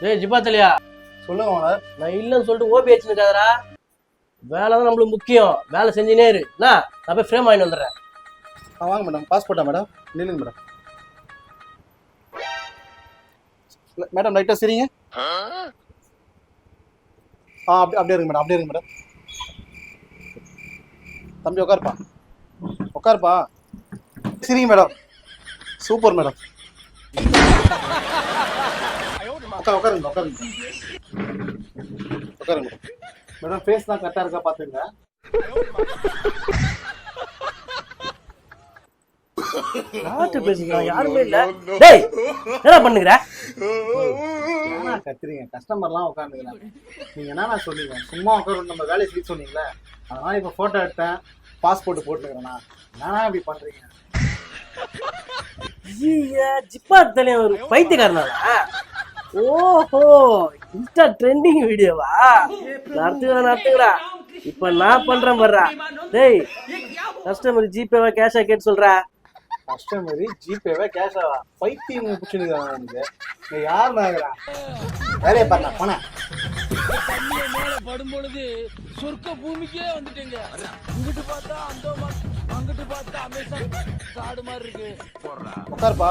ஏய் ஜிபாத்தலியா, சொல்லுங்க ஓனர். நான் இல்லைன்னு சொல்லிட்டு ஓபி வச்சுருக்காதரா. வேலை தான் நம்மளுக்கு முக்கியம். வேலை செஞ்சுனே இரு. நான் போய் ஃப்ரேம் வாங்கிட்டு வந்துடுறேன். வாங்க மேடம். பாஸ்போர்ட்டா மேடம்? நில்லுங்க மேடம். மேடம் லைட்டா சரிங்க. அப்படியே இருங்க மேடம். அப்படியே இருங்க மேடம். தம்பி உட்காருப்பா. உட்காருப்பா. சரிங்க மேடம். Super madam. உட்காருங்க உட்காருங்க உட்காருங்க மேடம். ஃபேஸ் தான் கரெக்டாக இருக்கா பார்த்துங்க. யார்கிட்ட பேசுறீங்க? யாருமே இல்ல. டேய் என்ன பண்ணுகிற? ஏன்னா கத்துறீங்க? கஸ்டமர்லாம் உட்காந்துக்கிறாங்க. நீங்க என்ன சொன்னீங்க? சும்மா உட்காரு நம்ம வேலையை செய்ய சொன்னீங்களே, அதனால இப்போ ஃபோட்டோ எடுத்தேன், பாஸ்போர்ட் போட்டுக்கிறேண்ணா. என்னன்னா இப்படி பண்றீங்க? ஜிப்பாத்தலியா ஒரு பைத்தியக்காரனா? ஓஹோ, இன்ஸ்டா ட்ரெண்டிங் வீடியோவா? நடத்துங்கடா. இப்ப நான் பண்றேன் வர்றா. டேய் கஸ்டமர் ஜிபேவா கேஷா கேட்டு சொல்றா. கஸ்டமர் ஜிபேவா கேஷாவா? பைத்தியம் பிடிச்சிருக்காங்க. எனக்கு யார் நாங்கிறா? வேலையை பாருங்க போன. படும் பொழுது சொர்க்க பூமிக்கே வந்துட்டீங்க. இங்கிட்டு பார்த்தா அந்த அங்கிட்டு பார்த்தா அமேசான் காடு மாதிரி இருக்கு. உட்காருப்பா.